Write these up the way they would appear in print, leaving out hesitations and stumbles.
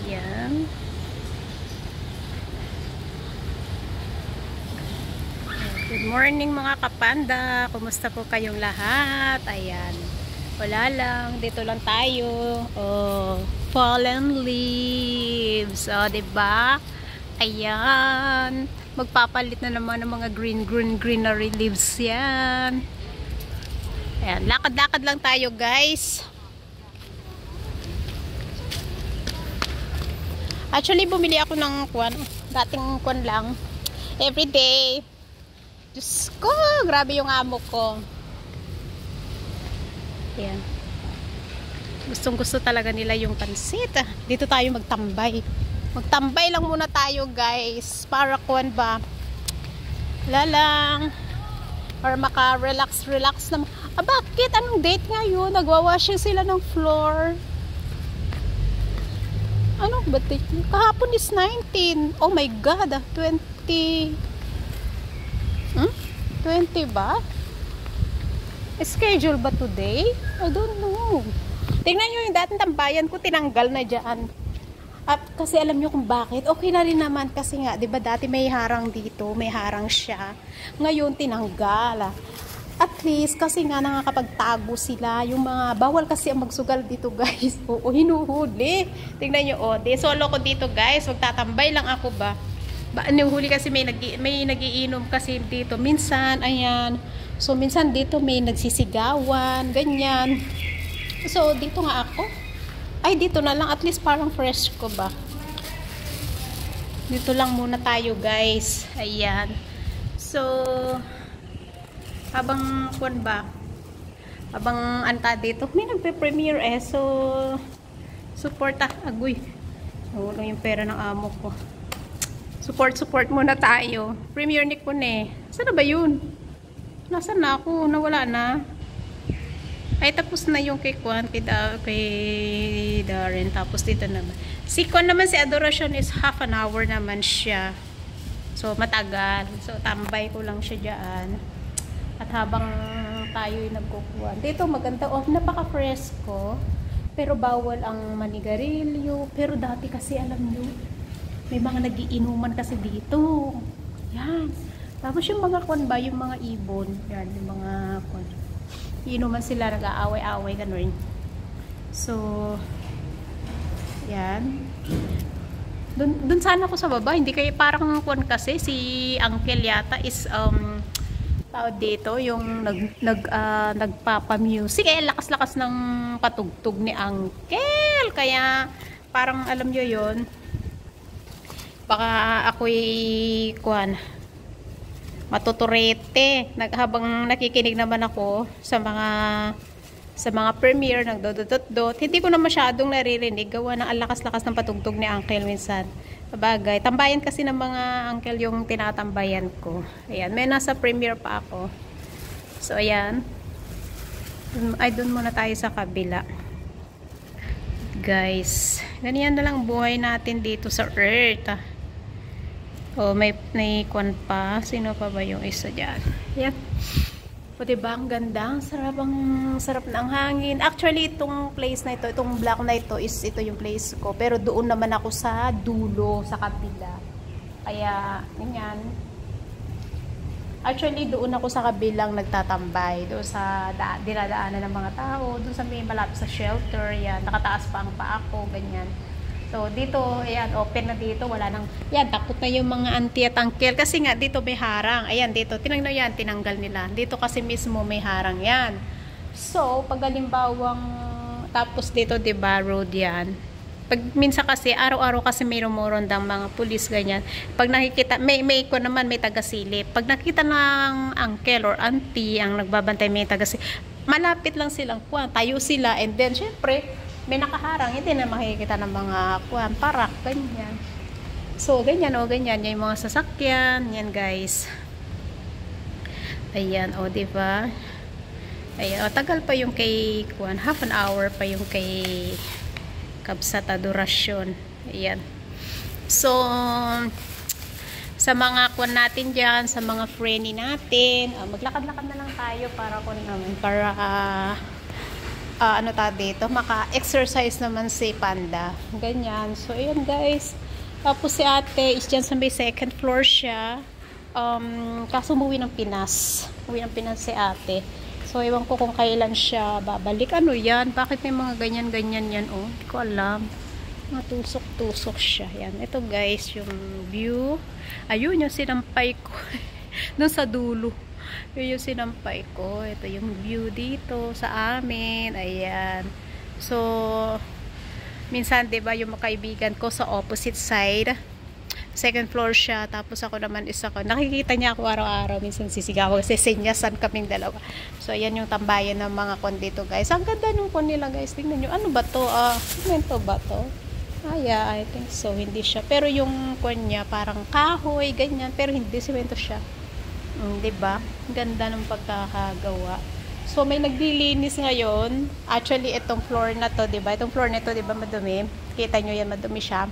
Yan. Good morning mga kapanda. Kumusta po kayong lahat? Ayan. Wala lang. Dito lang tayo. Oh, fallen leaves. Oh, diba? Ayan. Magpapalit na naman ng mga greenery leaves yan. Ayan. Lakad-lakad lang tayo, guys. Actually, bumili ako ng dating kwan lang. Everyday. Diyos ko, grabe yung amo ko. Ayan. Gustong gusto talaga nila yung pansit. Dito tayo magtambay. Magtambay lang muna tayo, guys. Para kwan ba? Wala lang. Para maka-relax naman. Bakit? Anong date ngayon? Nagwawashing sila ng floor. Ano ba date? Kahapon is 19. Oh my God. 20. 20 ba? Schedule ba today? I don't know. Tingnan nyo yung dating tambayan ko, tinanggal na dyan. At kasi alam nyo kung bakit. Okay na rin naman kasi nga, di ba dati may harang dito, may harang siya. Ngayon tinanggal. At least kasi nga nakakapagtago sila. Yung mga, bawal kasi ang magsugal dito, guys. Oo, hinuhuli. Tingnan nyo, oh. Solo ko dito, guys. Magtatambay lang ako ba? Huli kasi may nagiinom kasi dito. Minsan, ayan. So, minsan dito may nagsisigawan. Ganyan. So, dito nga ako. Ay, dito na lang. At least parang fresh ko ba. Dito lang muna tayo, guys. Ayan. So, habang anta dito, may nagpe-premiere eh. So, suporta. Agoy. Wala yung pera ng amo ko. Support muna tayo. Premiere ni Kune. Saan na ba yun? Nasaan na ako? Nawala na. Ay, tapos na yung kay Darren. Tapos dito naman. Si Kwan naman, si Adoration is half an hour naman siya. So, matagal. So, tambay ko lang siya dyan. At habang tayo'y nagkukuhan. Dito maganda. Oh, napaka-fresco. Pero bawal ang manigarilyo. Pero dati kasi alam nyo, may mga nagiinuman kasi dito. Yan. Tapos yung mga kwan ba, yung mga ibon. Yan, yung mga kwan. Iinuman sila, nag-aaway-aaway, gano'n. So, yan. Dun sana ako sa baba. Hindi kayo parang kwan kasi. Si Uncle yata is, tao dito, yung nagpapa-music. Eh, lakas-lakas ng patugtog ni Uncle. Kaya, parang alam nyo yun, baka ako'y matuturete habang nakikinig naman ako sa mga premiere nagdodot-dot. Hindi ko na masyadong naririnig gawa ng alakas-lakas ng patugtog ni Uncle minsan. Sabagay, tambayan kasi ng mga uncle yung tinatambayan ko. Ayan, may nasa premiere pa ako. So ayan, ay doon muna tayo sa kabila, guys. Ganyan na lang buhay natin dito sa earth. Oh, may kwan pa. Sino pa ba yung isa dyan? Yan. O, diba? Ang ganda. Sarap na ang hangin. Actually, itong place na ito, itong block na ito, ito yung place ko. Pero doon naman ako sa dulo, sa kabila. Kaya, ganyan. Actually, doon ako sa kabilang nagtatambay. Doon sa dinadaanan ng mga tao. Doon sa may malapit sa shelter. Yan. Nakataas pa ang paa ko. Ganyan. So, dito, ayan, open na dito, wala nang, yan, takot na yung mga auntie at uncle, kasi nga, dito may harang, ayan, dito, tinanggal yan, tinanggal nila, dito kasi mismo may harang yan. So, pag halimbawang, tapos dito, diba, road yan, pag minsan kasi, araw-araw kasi may rumorondang mga pulis, ganyan, pag nakikita, may ko naman, may tagasilip, pag nakita ng uncle or auntie, ang nagbabantay, may tagasilip, malapit lang silang tayo sila, and then, syempre, may nakaharang, hindi na makikita ng mga parak, ganyan. So, ganyan ganyan. Yung mga sasakyan, yan guys. Ayan, diba? Ayan, tagal pa yung kay half an hour pa yung kay Kabsat Adoration. Ayan. So, sa mga natin dyan, sa mga friendly natin, maglakad-lakad na lang tayo para ano ta dito, maka-exercise naman si Panda. Ganyan. So, ayun guys. Tapos si ate is dyan sa may second floor siya. Kaso umuwi ng Pinas. Umuwi ng Pinas si ate. So, ewan ko kung kailan siya babalik. Ano yan? Bakit may mga ganyan-ganyan yan? Oh, hindi ko alam. Mga tusok-tusok siya. Yan. Ito guys, yung view. Ayun, yung sinampay ko. Doon sa dulo. Yun yung sinampay ko. Ito yung view dito sa amin. Ayan. So, minsan, diba, yung mga kaibigan ko sa opposite side, second floor siya, tapos ako naman isa ko. Nakikita niya ako araw-araw, minsan sisigaw ako kasi senyasan kaming dalawa. So, ayan yung tambayan ng mga kon dito, guys. Ang ganda nung kon nila, guys. Tingnan nyo. Ano ba to? Semento ba to? Yeah, I think so. Hindi siya. Pero yung kon niya, parang kahoy, ganyan. Pero hindi, semento siya. Diba? Ganda ng pagkakagawa. So, may naglilinis ngayon. Actually, itong floor na to, diba? Itong floor na to, diba, madumi? Kita nyo yan, madumi siya.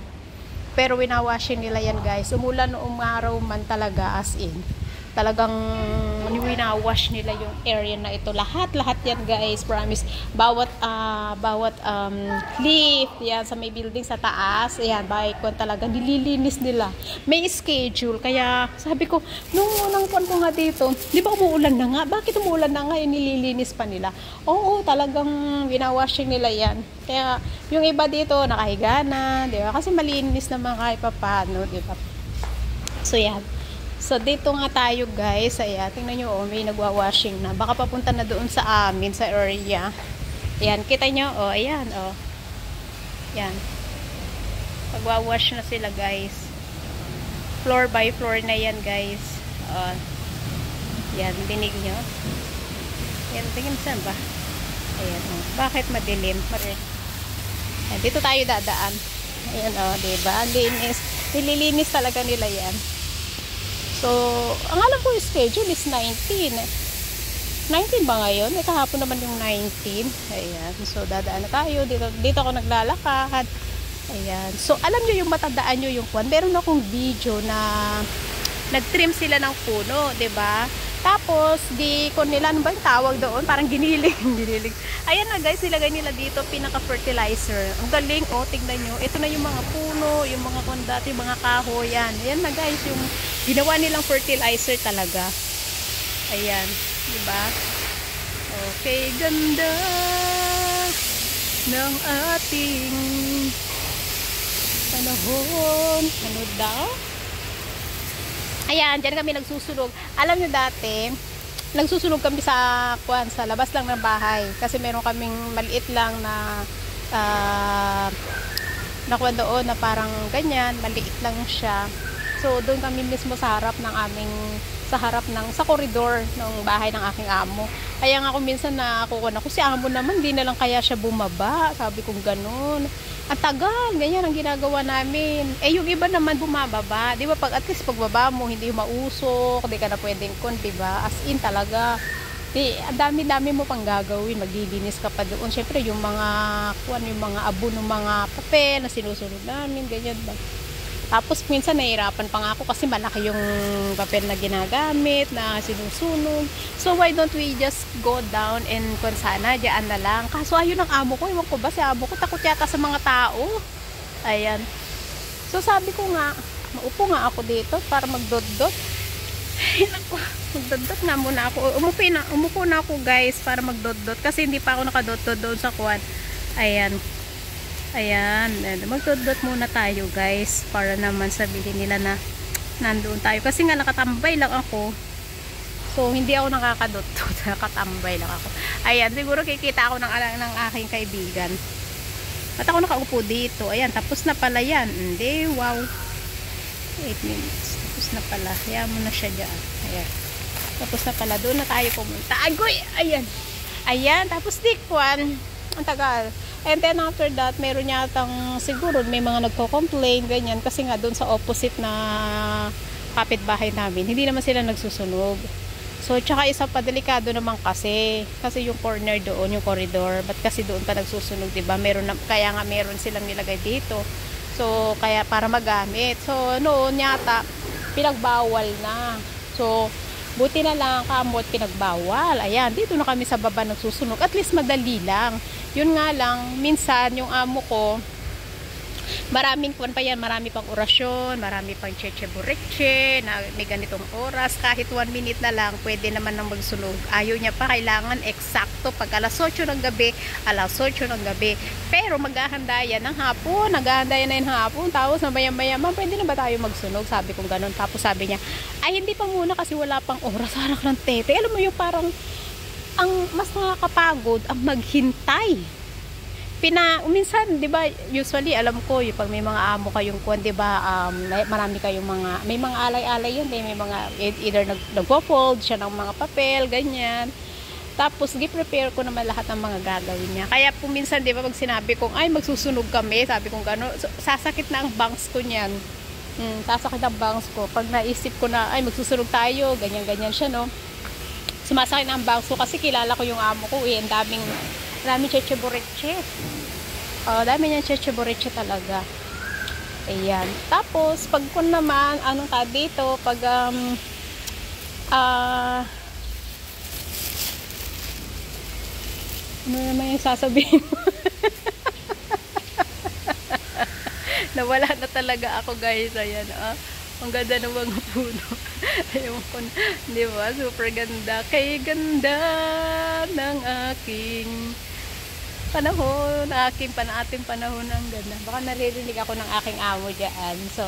Pero winawashing nila yan, guys. Umulan o umaraw man talaga, as in. Talagang winawash nila yung area na ito. Lahat yan, guys. Promise. Bawat lift, yan, sa may building sa taas, yan, baikon talaga, nililinis nila. May schedule. Kaya, sabi ko, nung unang puwan ko nga dito, di ba umuulan na nga? Bakit umuulan na nga? Nililinis pa nila. Oo, talagang winawashing nila yan. Kaya, yung iba dito, nakahiga na, di ba? Kasi malinis naman kahit pa paano, di ba? So, yan. So, dito nga tayo, guys. Ayan, tingnan nyo, oh, may nagwa-washing na. Baka papunta na doon sa amin, sa area. Ayan, kita nyo, oh, ayan, oh. Ayan. Pagwa-wash na sila, guys. Floor by floor na yan, guys. Ayan, dinig nyo. Ayan, tingin saan ba? Ayan, oh. Bakit madilim? Ayan, dito tayo dadaan. Ayan, oh, diba? Linis. Nililinis talaga nila yan. So, ang alam ko yung schedule is 19. 19 ba ngayon? Kahapon naman yung 19. Ayan. So, dadaan na tayo. Dito ako naglalakad. Ayan. So, alam nyo yung matandaan nyo yung kwan. Meron akong video na nag-trim sila ng puno. Diba? Tapos, di ko nila, ano ba yung tawag doon? Parang giniling. Ayan na guys, nilagay nila dito pinaka-fertilizer. Ang galing, oh, tignan nyo. Ito na yung mga puno, yung mga kondati, yung mga kahoyan. Ayan na guys, yung ginawa nilang fertilizer talaga. Ayan, diba? Okay, ganda ng ating panahon. Ano daw? Ayan, dyan kami nagsusunog. Alam nyo dati, nagsusunog kami sa labas lang ng bahay. Kasi meron kaming maliit lang na nakuha doon na parang ganyan, maliit lang siya. So, doon kami mismo sa harap ng sa koridor ng bahay ng aking amo. Kaya nga ako minsan nakukuha na, si amo naman, di na lang kaya siya bumaba. Sabi kong ganun. Ang tagal, ganyan ang ginagawa namin. Yung iba naman bumababa. Di ba, pag at least pagbaba mo, hindi mausok, di ka na pwedeng di ba? As in talaga. Ang dami-dami mo pang gagawin. Maglilinis ka pa doon. Siyempre, yung mga abo ng mga papel na sinusunod namin, ganyan ba. Tapos minsan nahihirapan pa nga ako kasi malaki yung papel na ginagamit, na sinusunog. So why don't we just go down and kung sana, diyan na lang. Kaso ayun ang amo ko, iwan ko ba si amo ko, takot yata sa mga tao. Ayan. So sabi ko nga, maupo nga ako dito para magdot-dot. Ayun ako, magdot-dot nga muna ako. Umupo na ako guys para magdot-dot kasi hindi pa ako nakadot-dot doon sa kuwan. Ayan. Ayan, magdot-dot muna tayo guys para naman sabihin nila na nandoon tayo. Kasi nga nakatambay lang ako. So, hindi ako nakakadot-dot. Nakatambay lang ako. Ayan, siguro kikita ako ng aking kaibigan. At ako nakaupo dito. Ayan, tapos na pala yan. Hindi, wow. 8 minutes. Tapos na pala. Hayaan mo na siya dyan. Ayan. Tapos na pala. Doon na tayo pumunta. Agoy! Ayan. Ayan, tapos dikwan. Ang tagal. And then after that, meron yatang siguro may mga nagko-complain, ganyan. Kasi nga doon sa opposite na kapitbahay namin, hindi naman sila nagsusunog. So, tsaka isa pa, delikado naman kasi yung corner doon, yung corridor, ba't kasi doon pa nagsusunog, diba? Kaya nga meron silang nilagay dito. So, kaya para magamit. So, noon yata, pinagbawal na. So, Buti na lang kamot pinagbawal. Ayan, dito na kami sa baba nagsusunog. At least madali lang. Yun nga lang, minsan yung amo ko, maraming pa yan, marami pang orasyon, marami pang cheche bureche, na may ganitong oras, kahit 1 minute na lang, pwede naman nang magsunog. Ayaw niya pa, kailangan eksakto, pag alas 8 ng gabi, alas 8 ng gabi. Pero maghahanda yan ng hapon, naghahanda yan na yung hapon, tapos maya-maya, ma'am, pwede na ba tayo magsunog? Sabi kong ganun, tapos sabi niya, ay hindi pa muna kasi wala pang oras, harap ng tete. Alam mo yung parang, ang mas nakakapagod ang maghintay. Minsan, 'di ba, usually alam ko, yung pag may mga amo kayong kuwan, 'di ba, marami kayong may mga alay-alay yan, may mga either nagpo-fold siya ng mga papel, ganyan. Tapos gi-prepare ko naman lahat ng mga gagawin niya. Kaya po minsan, 'di ba, pag sinabi kong ay magsusunog kami, sabi kong gano'n, sasakit na ang bangs ko niyan. Sasakit ang bangs ko. Pag naisip ko na ay magsusunog tayo, ganyan-ganyan siya, no. Sumasakit na ang bangs ko kasi kilala ko yung amo ko, ang daming cheche bureche. Dami niyan cheche bureche talaga. Ayan. Tapos, pag kun naman, anong ka dito, pag, ano naman yung sasabihin mo? Nawala na talaga ako, guys. Ayan, ang ganda ng mga puno. Ayun ko, di ba? Super ganda. Kay ganda ng aking panahon, ating panahon ng ganda. Baka naririnig ako ng aking amo dyan. So,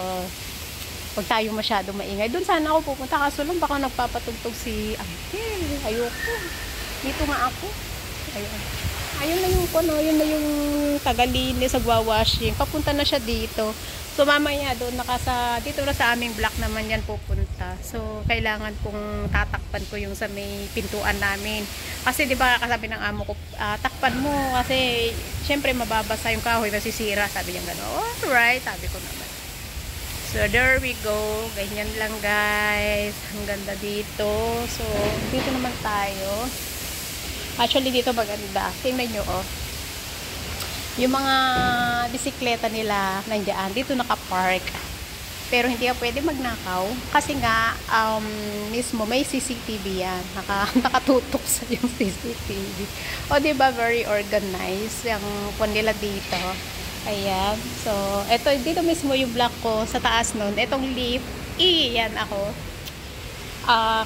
huwag tayo masyado maingay. Doon sana ako pupunta, kaso lang baka nagpapatugtog si Uncle. Ayoko. Dito nga ako. Ayun. Ayun na yung yun na yung tagalinis, nagwa-washing. Papunta na siya dito. So, mamaya doon dito na sa aming block naman yan pupunta. So, kailangan kong tatakpan ko yung sa may pintuan namin. Kasi, di ba, kasabi ng amo ko, takpan mo kasi, syempre, mababasa yung kahoy, masisira. Sabi niya gano'n. Alright, sabi ko naman. So, there we go. Ganyan lang, guys. Ang ganda dito. So, dito naman tayo. Actually, dito maganda. Tingnan nyo, yung mga bisikleta nila nandiyan, dito nakapark. Pero hindi ka pwede magnakaw kasi nga mismo may CCTV yan. Nakatutok sa yung CCTV. O diba, very organized yung pon nila dito. Ayan. So, dito mismo yung block ko sa taas nun. Etong lift, yan ako.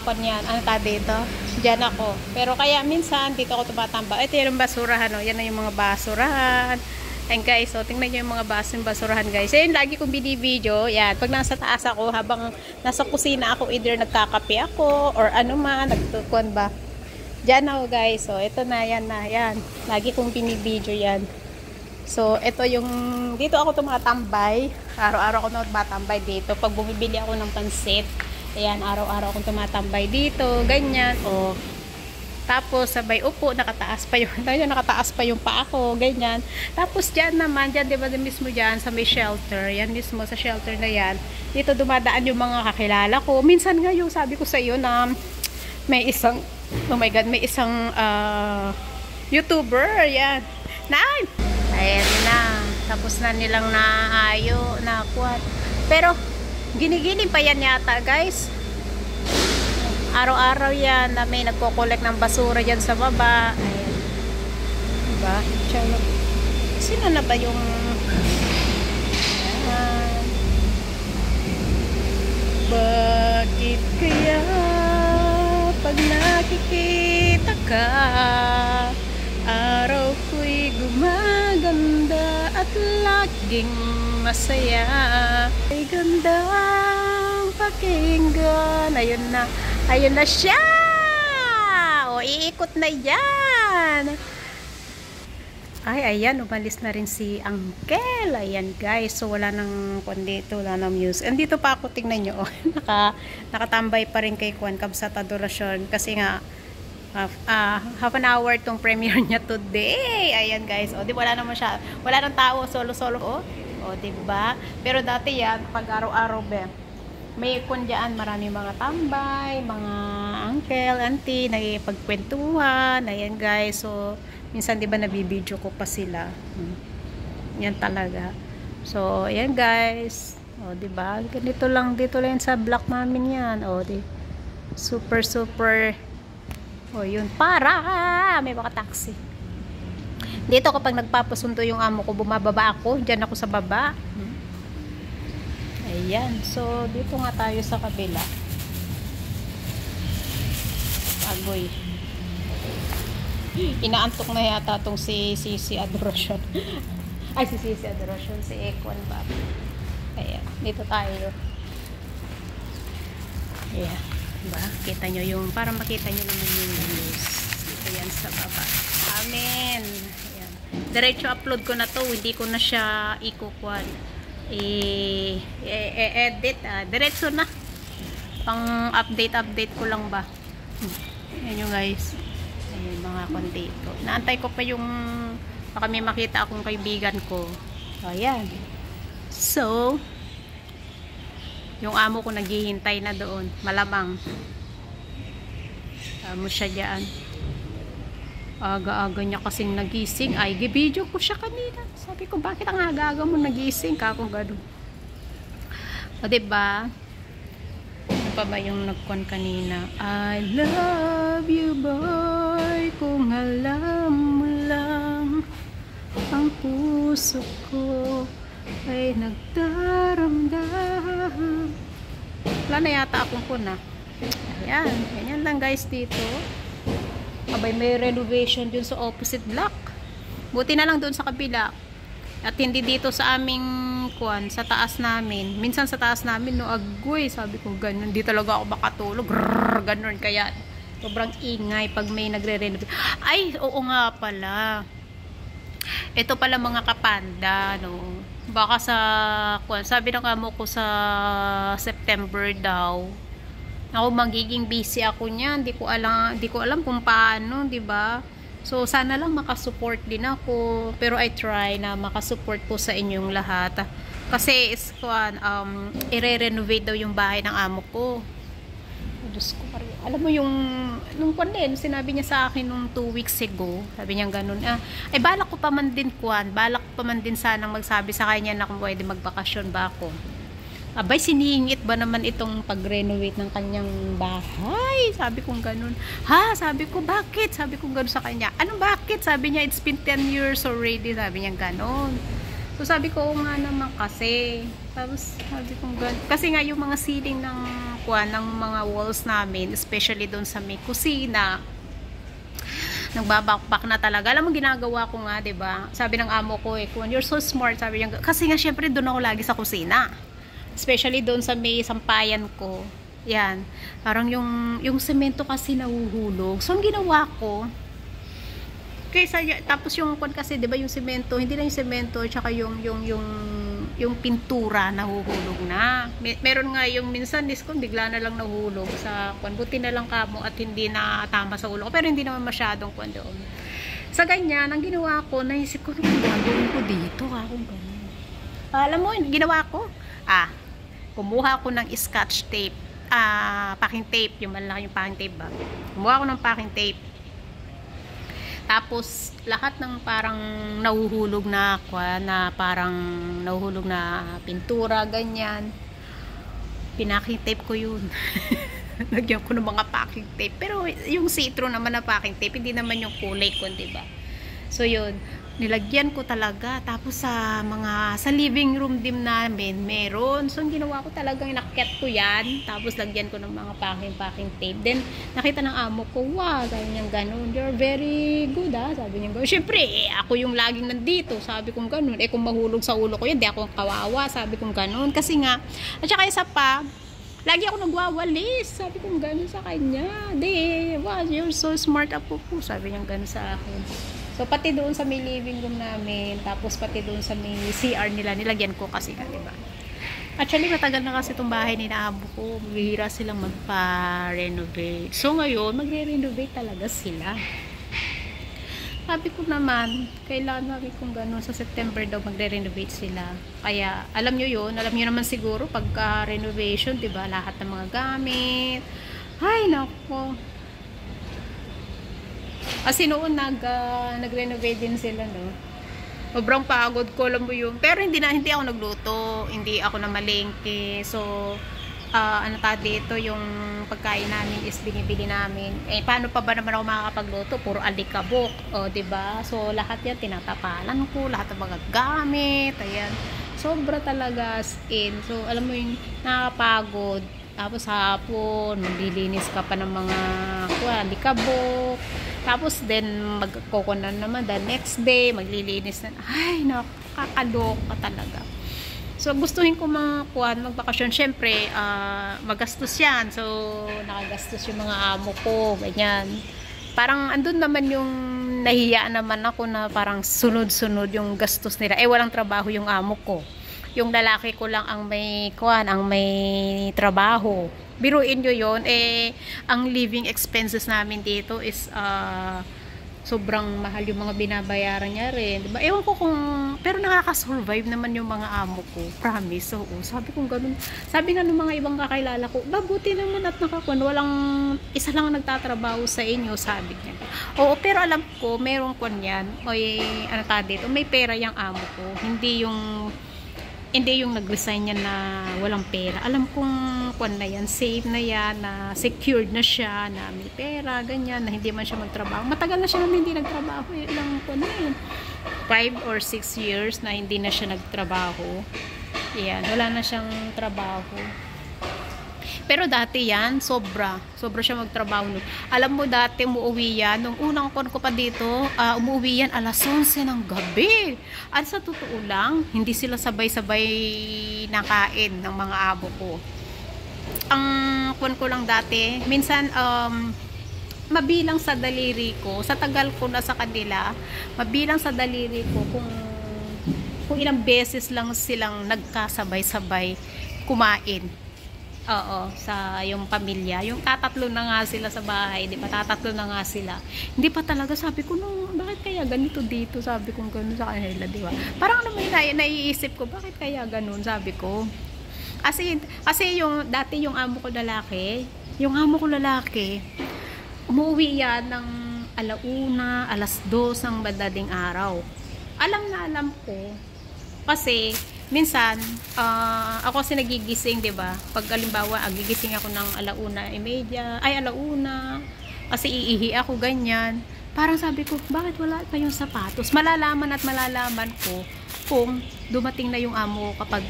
Kanyan, ano ka dito? Diyan ako. Pero kaya minsan, dito ako tumatamba. Ito yung basurahan, Yan na yung mga basurahan. And guys, tingnan nyo yung mga basurahan, guys. Ayun, lagi kong binibideo. Yan, pag nasa taas ako, habang nasa kusina ako, either nagkakape ako, or ano man, nagtukuan ba. Diyan ako, guys. So, ito na, yan na, yan. Lagi kong binibideo yan. So, ito yung, dito ako tumatambay. Araw-araw ako tumatambay dito. Pag bumibili ako ng pansit, ayan, araw-araw akong tumatambay dito, ganyan, tapos sabay upo, nakataas pa yung paa ko, ganyan. Tapos dyan naman, dyan, diba, mismo dyan, sa may shelter, yan mismo, sa shelter na yan, dito dumadaan yung mga kakilala ko. Minsan nga yung sabi ko sa iyo na may isang, oh my God, may isang YouTuber, yan. Ayan na, tapos na nilang nakuha. Pero, gini-gini pa yan yata, guys. Araw-araw yan na may nagko-collect ng basura dyan sa baba. Ayan. Diba? Sino na ba yung ayan. Bakit kaya pag nakikita ka, araw ko'y gumaganda at laging masaya. Ay gandang pakinggan. Ayun na siya. Iikot na yan. Ay, ayan, umalis na rin si Uncle. Ayan, guys. So, wala nang dito, wala nang music. Andito pa ako, tingnan nyo. Nakatambay pa rin kay Kwan Kabsat Adoracion. Kasi nga, half an hour tong premiere niya today. Ayan, guys. Di wala naman siya. Wala nang tao, solo-solo. Diba? Pero dati yan, pag araw-araw may kundyaan, marami mga tambay, mga uncle, auntie, nagipagkwentuhan. Ayan, guys. So, minsan diba nabibideo ko pa sila. Yan talaga. So, ayan, guys. Diba? Ganito lang, dito lang sa block namin yan. Super, super. O, yun. May mga taxi. Dito kapag nagpapasundo yung amo ko, bumababa ako. Diyan ako sa baba. Ayan. So, dito nga tayo sa kabila. Agoy. Inaantok na yata tong si Adoration. Ay, si Adoration. Si Ekwan ba? Ayan. Dito tayo. Ayan. Diba? Kita nyo yung, para makita nyo naman yung views. Dito yan sa baba. Amen. Ayan. Diretso upload ko na to. Hindi ko na siya ikukuan. Edit. Diretso na. Pang update ko lang ba. Ayan yung guys. Ayan mga konti ito. Naantay ko pa yung baka may makita akong kaibigan ko. Ayan. So, yung amo ko naghihintay na doon. Malamang. Amo siya dyan. Aga-aga niya kasing nagising. Ay, gibidyo ko siya kanina. Sabi ko, bakit ang aga-aga mo nagising ka kung gano'n? O, diba? Ano pa ba yung nagkon kanina? I love you, boy. Kung alam mo lang ang puso ko ay nagdaramdam. Wala na yata akong kuna. Ayan. Ganyan lang guys dito. Abay, may renovation dun sa opposite block. Buti na lang dun sa kabila. At hindi dito sa aming kuan, sa taas namin. Minsan sa taas namin, no, agoy. Sabi ko, ganun. Di talaga ako makatulog. Grrr, ganun. Kaya, sobrang ingay pag may nagre-renovate. Ay, oo nga pala. Ito pala mga kapanda, no. Baka sa, sabi ng amo ko sa September daw, ako magiging busy ako niyan. Di ko alam kung paano, 'di ba? So sana lang makasupport din ako. Pero I try na makasupport po sa inyong lahat. Kasi i-renovate daw yung bahay ng amo ko. Diyos ko, alam mo yung nung sinabi niya sa akin nung 2 weeks ago, sabi niya ganun, ay balak ko pa man din sanang magsabi sa kanya na kung pwede magbakasyon ba ako. Abay, siningit ba naman itong pag-renovate ng kanyang bahay? Sabi kong ganun. Ha? Sabi ko, bakit? Sabi kong ganun sa kanya. Anong bakit? Sabi niya, it's been 10 years already. Sabi niya ganun. So sabi ko, nga naman kasi. Tapos sabi kong ganun. Kasi nga yung mga ceiling ng mga walls namin, especially doon sa may kusina, nagbabakbak na talaga. Alam mo, ginagawa ko nga, 'di ba? Sabi ng amo ko, you're so smart, sabi niya. Kasi nga syempre doon ako lagi sa kusina. Especially doon sa may sampayan ko. Yan. Parang yung semento kasi nahuhulog. So ang ginawa ko, tapos yung kasi 'di ba yung semento, hindi lang yung semento, tsaka yung pintura nahuhulog na. Meron nga yung minsan bigla na lang nahuhulog sa buti na lang kamo at hindi na tama sa ulo ko, pero hindi naman masyadong doon. Sa ganyan, ang ginawa ko, naisip ko, gagawin ko dito kung ganun. Alam mo, ginawa ko, kumuha ko ng scotch tape, packing tape, yung malaki yung packing tape ba? Kumuha ko ng packing tape. Tapos lahat ng parang nahuhulog na parang nahuhulog na pintura, ganyan. Pinacking tape ko yun. Lagyan ko ng mga packing tape. Pero yung see-through naman na packing tape, hindi naman yung kulay ko, diba? So yun, nilagyan ko talaga. Tapos sa living room din namin, meron. So ang ginawa ko talagang inakyat ko yan. Tapos lagyan ko ng mga packing tape. Then nakita ng amo ko, wow, sabi niya ganun. You're very good, sabi niya ganun. Siyempre, ako yung laging nandito. Sabi kong ganun. Kung mahulog sa ulo ko yan, di ako kawawa. Sabi kong ganun. Kasi nga, at saka isa pa, lagi ako nagwawalis. Sabi kong ganun sa kanya. Wow, you're so smart, apo po. Sabi niya ganun sa akin. So, pati doon sa may living room namin, tapos pati doon sa may CR nila, nilagyan ko kasi nga, diba? Actually, matagal na kasi itong bahay ni Abo ko. Bihira silang magpa-renovate. So, ngayon, magre-renovate talaga sila. Sabi ko naman, kailangan namin kung gano'n, sa September daw magre-renovate sila. Kaya, alam nyo yun, alam nyo naman siguro, pagka-renovation, diba, lahat ng mga gamit. Ay, nako. Kasi noon nag-renovate din sila, no. Sobrang pagod ko, alam mo yun. Pero hindi ako nagluto, hindi ako namalengke. So ano ta dito, yung pagkain namin is binibili namin. Eh, paano pa ba naman ako makakapagluto? Puro alikabok, o, diba? So, lahat yan, tinatapalan ko, lahat ng mga gamit, ayan. Sobra talaga, as in. So, alam mo yung nakakapagod. Tapos, hapon, maglilinis ka pa ng mga, alikabok. Tapos, then, magkukunan naman, the next day, maglilinis na. Ay, nakakaloka talaga. So, gustuhin ko magbakasyon. Siyempre, magastos yan. So, nakagastos yung mga amo ko. Ganyan. Parang, andun naman yung nahiya naman ako na parang sunod-sunod yung gastos nila. Eh, walang trabaho yung amo ko. Yung lalaki ko lang ang may trabaho. Biruin nyo yun. Eh, ang living expenses namin dito is, sobrang mahal yung mga binabayaran niya rin. Diba? Ewan ko kung, pero nakaka-survive naman yung mga amo ko. Promise. So, sabi kong ganun. Sabi nga ng mga ibang kakilala ko, babuti naman at walang isa lang nagtatrabaho sa inyo, sabi niya. Oo, pero alam ko, merong yan. O, dito, may pera yung amo ko. Hindi yung nag-resign yan na walang pera. Alam kong na yan, safe na yan, na secured na siya, na may pera, ganyan, na hindi man siya magtrabaho. Matagal na siya na hindi nagtrabaho. Ilang na yun. 5 or 6 years na hindi na siya nagtrabaho. Yan, wala na siyang trabaho. Pero dati yan, sobra siya magtrabaho nun. Alam mo dati, umuwi yan, nung unang kon ko pa dito, umuwi yan alas 11 ng gabi. At sa totoo lang, hindi sila sabay-sabay nakain ng mga abo ko. Ang kon ko lang dati, minsan, mabilang sa daliri ko, sa tagal ko na sa kanila, mabilang sa daliri ko kung ilang beses lang silang nagkasabay-sabay kumain. Oo, sa yung pamilya. Yung tatatlo na nga sila sa bahay, di ba? Tatatlo na nga sila. Hindi pa talaga, sabi ko, bakit kaya ganito dito? Sabi ko ganun sa kanila, di ba? Parang naman naiisip ko, bakit kaya ganun? Sabi ko. Kasi yung, dati yung amo ko lalaki, umuwi yan ng alauna, alas 2 ng madaling araw. Alam ko, kasi, minsan, ako kasi nagigising, diba? Pag halimbawa, gigising ako ng alauna, alauna, kasi iihi ako, ganyan. Parang sabi ko, bakit wala pa yung sapatos? Malalaman ko kung dumating na yung amo kapag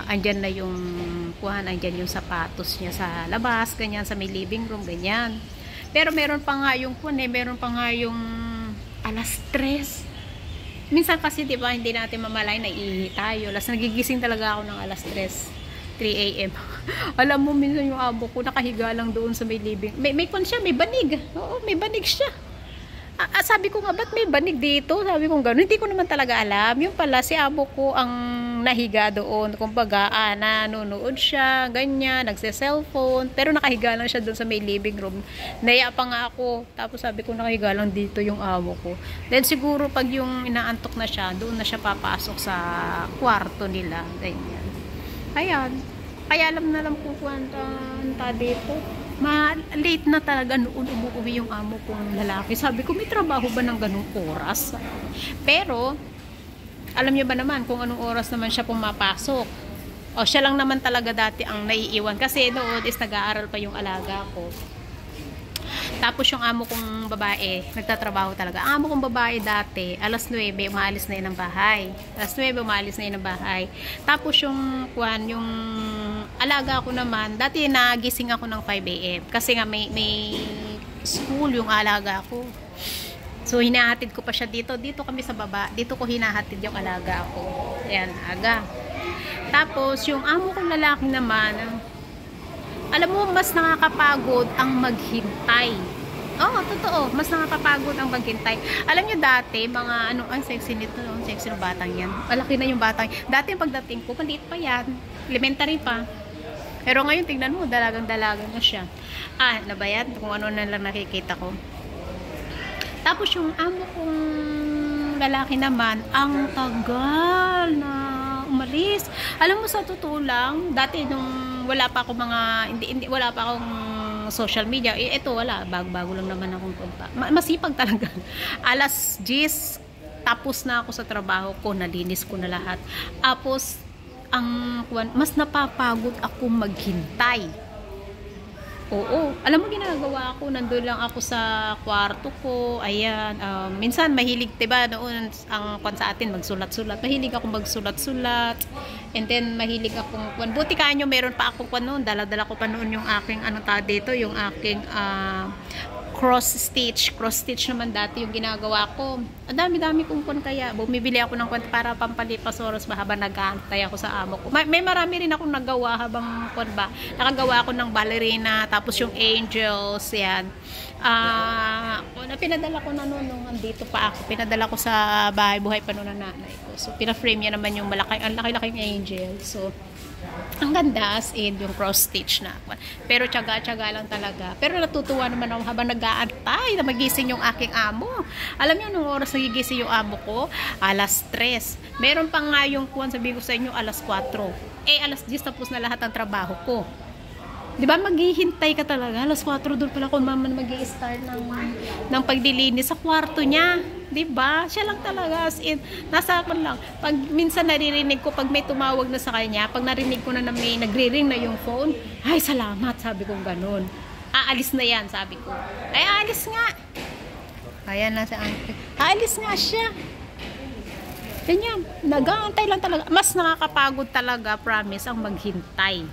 andyan yung sapatos niya sa labas, ganyan, sa may living room, ganyan. Pero meron pa nga yung alas 3. Minsan kasi, di ba, hindi natin mamalay na iihi tayo. Nagigising talaga ako ng alas 3 a.m. Alam mo, minsan yung abo ko, nakahiga lang doon sa may living. May banig. Oo, may banig siya. Sabi ko nga, ba't may banig dito? Sabi ko gano'n. Hindi ko naman talaga alam. Yung pala, si abo ko ang nahiga doon. Kumbaga, nanonood siya, ganyan, nagse-cellphone. Pero nakahiga lang siya doon sa may living room. Naya pa nga ako. Tapos sabi ko, nakahiga lang dito yung abo ko. Then siguro, pag yung inaantok na siya, doon na siya papasok sa kwarto nila. Ganyan. Ayan. Kaya alam ko kung dito. Late na talaga noon umuwi yung amo kong lalaki. Sabi ko, may trabaho ba ng ganung oras? Pero, alam niyo ba naman kung anong oras naman siya pumapasok? O, siya lang naman talaga dati ang naiiwan. Kasi noon is nag-aaral pa yung alaga ko. Tapos yung amo kong babae, nagtatrabaho talaga. Ang amo kong babae dati, alas 9, umaalis na yun ng bahay. Tapos yung alaga ko naman, dati nagising ako ng 5 a.m. Kasi nga may school yung alaga ko. So, hinahatid ko pa siya dito. Dito kami sa baba. Dito ko hinahatid yung alaga ko. Ayan, aga. Tapos, yung amo kong lalaki naman, alam mo, mas nakakapagod ang maghintay. Oo, totoo. Mas nakakapagod ang maghintay. Alam nyo dati, ang sexy nito, ang sexy ng batang yan. Malaki na yung batang. Dati yung pagdating ko, maliit pa yan. Elementary pa. Pero ngayon, tingnan mo, dalagang-dalagang na siya. Nabayad? Kung ano na lang nakikita ko. Tapos yung amo kong lalaki naman, ang tagal na umalis. Alam mo, sa totoo lang, dati nung wala pa akong social media, ito wala, bago lang naman akong punta. Masipag talaga. Alas 10, tapos na ako sa trabaho ko, nalinis ko na lahat. Tapos, mas napapagod ako maghintay. Oo, alam mo ginagawa ko, nandun lang ako sa kwarto ko, ayan, minsan mahilig, diba, noon ang sa atin magsulat-sulat, mahilig ako magsulat-sulat, and then mahilig akong, buti kanyo meron pa akong noon, dala-dala ko pa noon yung aking, dito, yung aking, cross stitch naman dati yung ginagawa ko. Ang dami-dami kong kaya bumibili ako ng para pampalipas oras ba habang nag-aantay ako sa amo ko. May marami rin akong nagawa habang nakagawa ako ng ballerina, tapos yung angels, yan. Pinadala ko na noon nung andito pa ako. Pinadala ko sa bahay buhay pa noon ng nanay ko. So pina-frame niya naman yung ang laki-laking angel. So ang ganda as in yung cross stitch na. Pero tiyaga-tiyaga lang talaga. Pero natutuwa naman ako habang nag-aantay na magising yung aking amo. Alam niyo nung oras nagigising yung amo ko, alas 3. Meron pa nga yung sabi ko sa inyo, alas 4. Alas 10 tapos na lahat ng trabaho ko. Di ba maghihintay ka talaga? Alas 4 doon pala kung maman mag-i-start ng pagdilinis sa kwarto niya. Di ba? Siya lang talaga as in, nasa akin lang. Pag minsan naririnig ko, pag may tumawag na sa kanya, pag narinig ko na may nagre-ring na yung phone, ay salamat, sabi ko ganun. Aalis na yan, sabi ko. Ay, aalis nga. Ayan na sa auntie. Aalis nga siya. Ganyan, nag-aantay lang talaga. Mas nakakapagod talaga, promise, ang maghintay.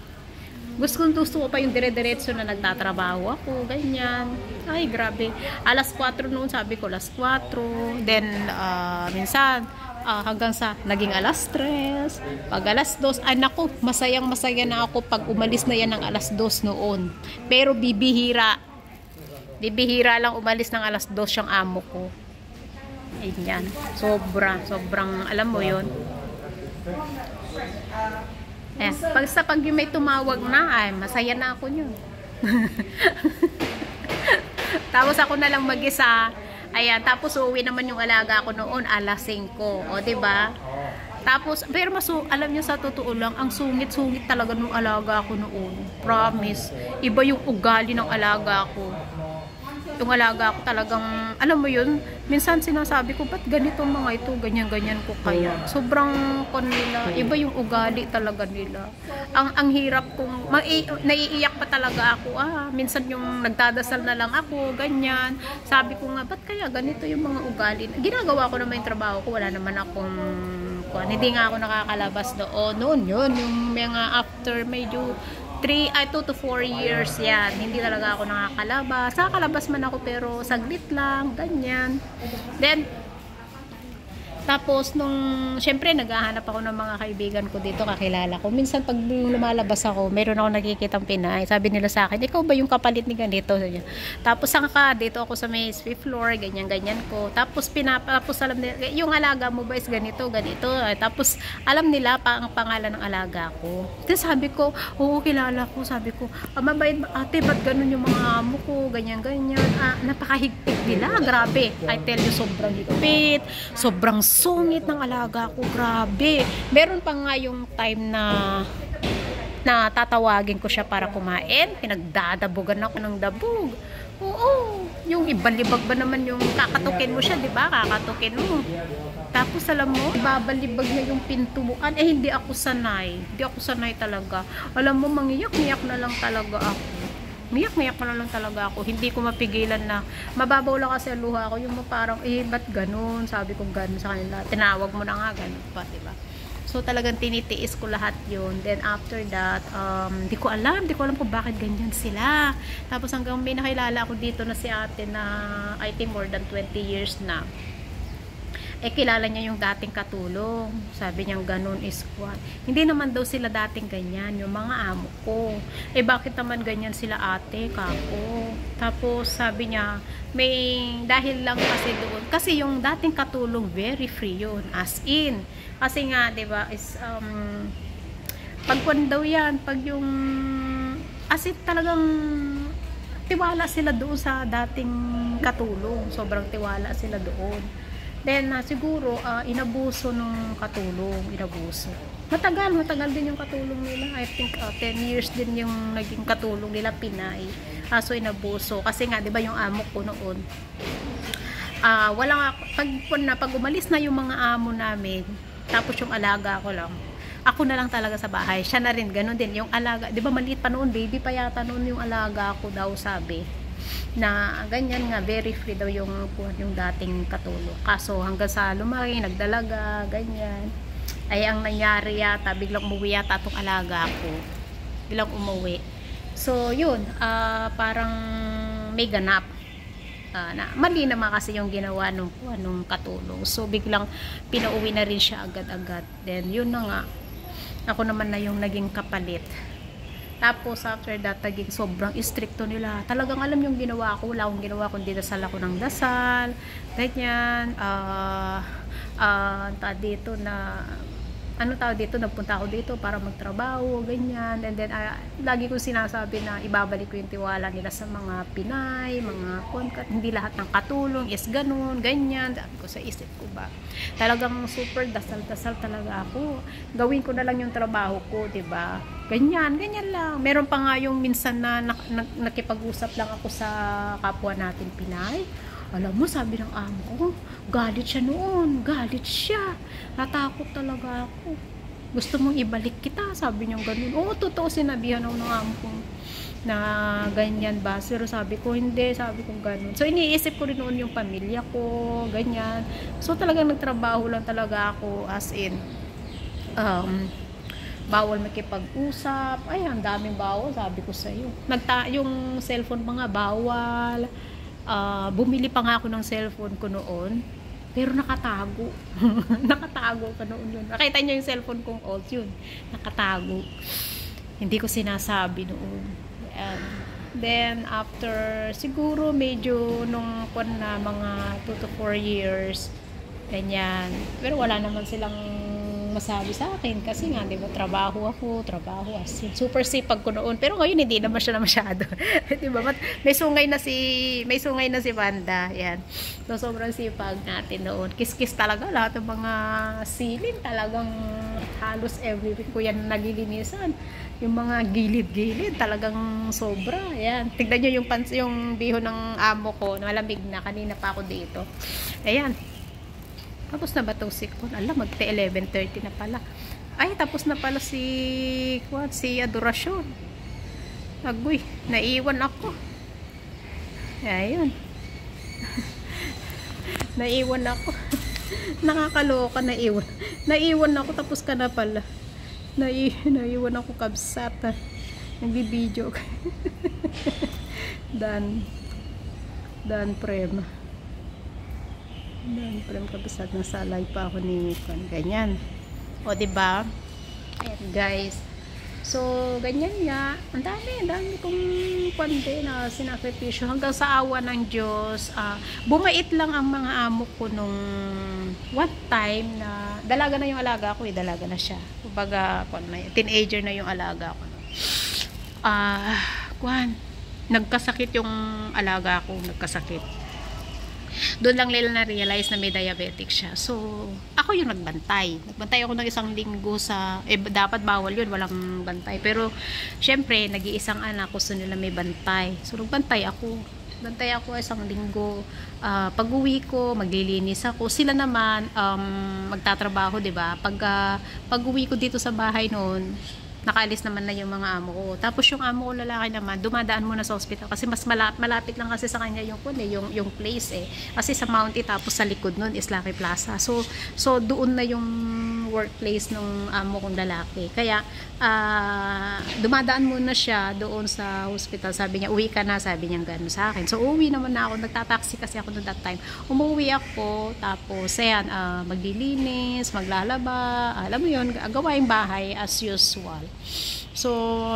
Gusto ko pa yung dire-diretso na nagtatrabaho ako, ganyan. Ay, grabe. Alas 4 noon, sabi ko, alas 4. Then, minsan, hanggang sa naging alas 3. Pag alas 2, ay naku, masayang-masaya na ako pag umalis na yan ng alas 2 noon. Pero bibihira lang umalis ng alas 2 siyang amo ko. Ayan. Sobrang, alam mo yun. Pag may tumawag na, ay masaya na ako yun. Tapos ako na lang mag-isa. Ayan, tapos uuwi naman yung alaga ko noon, alas 5. O, diba? Tapos, pero alam niyo sa totoo lang, ang sungit-sungit talaga ng alaga ko noon. Promise. Iba yung ugali ng alaga ko. Yung alaga ko talagang, alam mo yun, minsan sinasabi ko, ba't ganito mga ito, ganyan-ganyan ko kaya. Sobrang nila, iba yung ugali talaga nila. Ang hirap kong, naiiyak pa talaga ako, minsan yung nagdadasal na lang ako, ganyan. Sabi ko nga, ba't kaya ganito yung mga ugali? Ginagawa ko naman yung trabaho ko, wala naman akong, hindi nga ako nakakalabas noon yun, yung mga after medyo 2 to 4 years yan. Hindi talaga ako nakakalabas. Nakakalabas man ako pero saglit lang, ganyan. Then, tapos syempre naghahanap ako ng mga kaibigan ko dito, kakilala ko. Minsan pag lumalabas ako, meron ako nakikitang Pinay. Sabi nila sa akin, ikaw ba yung kapalit ni ganito? Tapos dito ako sa may 5th floor, ganyan-ganyan ko. Tapos alam nila, yung alaga mo ba is ganito? Tapos alam nila pa ang pangalan ng alaga ko. Tapos sabi ko, oo, kilala ko. Sabi ko, mabait ba ate, ba't ganun yung mga amo ko? Ganyan-ganyan. Napakahigpit nila, grabe. I tell you, sobrang higpit, sobrang sungit ng alaga ko, grabe. Meron pa nga yung time na tatawagin ko siya para kumain, pinagdadabugan ako ng dabog. Oo, yung ibalibag ba naman yung kakatukin mo siya, di ba? Kakatukin mo. Tapos alam mo, ibabalibag na yung pintuan. Hindi ako sanay. Hindi ako sanay talaga. Alam mo, mangiyak-ngiyak na lang talaga ako. Miyak pa lang talaga ako. Hindi ko mapigilan na mababaw lang kasi ang luha ko. Yung parang, ba't ganun? Sabi ko ganun sa kanila. Tinawag mo na nga, ganun pa, diba? So talagang tinitiis ko lahat yun. Then after that, di ko alam kung bakit ganyan sila. Tapos hanggang may nakilala ako dito na si ate na I think more than 20 years na. Kilala niya yung dating katulong. Sabi niya ganun is what. Hindi naman daw sila dating ganyan, yung mga amo ko. Bakit naman ganyan sila ate, kako? Tapos sabi niya, dahil lang kasi doon. Kasi yung dating katulong, very free yun. As in. Kasi nga, diba, is, pagkuhan daw yan, pag yung, as in talagang, tiwala sila doon sa dating katulong. Sobrang tiwala sila doon. Then, siguro, inabuso nung katulong. Inabuso. Matagal din yung katulong nila. I think 10 years din yung naging katulong nila, Pinay. So, inabuso. Kasi nga, di ba yung amo ko noon, pag umalis na yung mga amo namin, tapos yung alaga ko lang, ako na lang talaga sa bahay. Siya na rin, ganun din. Yung alaga, di ba maliit pa noon, baby pa yata noon yung alaga ko daw sabi. Na ganyan nga, very free daw yung dating katulong. Kaso hanggang sa lumaki, nagdalaga, ganyan. Ay ang nangyari yata, biglang umuwi yata itong alaga ko. Biglang umuwi. So yun, parang may ganap. Na mali naman kasi yung ginawa nung katulong. So biglang pinauwi na rin siya agad-agad. Then yun na nga, ako naman na yung naging kapalit. Tapos after that, naging sobrang stricto nila. Talagang alam yung ginawa ko, wala akong ginawa kundi dasal ako ng dasal, ganyan. Dito na nagpunta ako dito para magtrabaho, ganyan. And then lagi ko sinasabi na ibabalik ko yung tiwala nila sa mga Pinay, mga konkat, hindi lahat ng katulong is ganun, ganyan. Sabi ko sa isip ko ba, talagang super dasal-dasal talaga ako. Gawin ko na lang yung trabaho ko, 'di ba? Ganyan lang. Meron pa nga yung minsan na nakipag-usap lang ako sa kapwa natin Pinay. Alam mo, sabi ng amo ko, galit siya noon. Galit siya. Natakot talaga ako. Gusto mong ibalik kita, sabi niya ganun. Oo, totoo, sinabihan ako ng amo ko na ganyan ba. Pero sabi ko, hindi, sabi ko ganun. So, iniisip ko rin noon yung pamilya ko, ganyan. So, talagang nagtrabaho lang talaga ako as in, bawal makipag-usap. Ay, ang daming bawal, sabi ko sa'yo. Yung cellphone mga bawal. Bumili pa nga ako ng cellphone ko noon, pero nakatago. Nakatago pa noon yun. Nakita niyo yung cellphone kong old yun. Nakatago. Hindi ko sinasabi noon. Then, after, siguro medyo nung na mga 2 to 4 years, ganyan. Pero wala naman silang masabi sa akin kasi nga, di ba, trabaho as in. Super sipag ko noon, pero ngayon hindi naman siya na masyado. Di ba? May sungay na si Wanda, yan. So sobrang sipag natin noon. Kiss talaga lahat ng mga silin, talagang halos every week ko yan nalilinisan. Yung mga gilid-gilid talagang sobra, yan. Tignan niyo yung bihon ng amo ko, malamig na, kanina pa ako dito. Ayan. Tapos na ba itong sikon? Alam, magte-11:30 na pala. Ay, tapos na pala si Adorasyon. Agoy, naiwan ako. Ayun. Naiwan ako. Nakakaloka, naiwan ako, tapos ka na pala. Naiwan ako, kabsat. Nagbibideo. Dan Prem. Kabisat na salay pa ako ni ganyan. O diba? Ayan guys. So ganyan nga. Ang dami kong kwante na sinakripisyo hanggang sa awa ng Diyos. Bumait lang ang mga amo ko nung one time na dalaga na yung alaga ko, dalaga na siya. Kumbaga, teenager na yung alaga ko. Nagkasakit yung alaga ko, nagkasakit. Doon lang nila na-realize na may diabetic siya. So, ako yung nagbantay. Nagbantay ako ng 1 linggo sa, dapat bawal yun, walang bantay. Pero, syempre, nag-iisang anak, gusto nila may bantay. So, nagbantay ako. Bantay ako 1 linggo. Pag-uwi ko, maglilinis ako. Sila naman, magtatrabaho, diba? Pag-uwi ko dito sa bahay noon, nakaalis naman na yung mga amo ko. Tapos yung amo ko lalaki naman, dumadaan muna sa hospital kasi mas malapit lang kasi sa kanya yung place eh. Kasi sa Mount E, tapos sa likod nun is Lucky Plaza. So doon na yung workplace ng amo kong lalaki. Kaya dumadaan muna siya doon sa hospital. Sabi niya, uwi ka na, sabi niya gano'n sa akin. So uwi naman na ako, nagtataxi kasi ako noon that time. Umuwi ako, tapos ayan, maglilinis, maglalaba, alam mo yun, gawaing bahay as usual. So,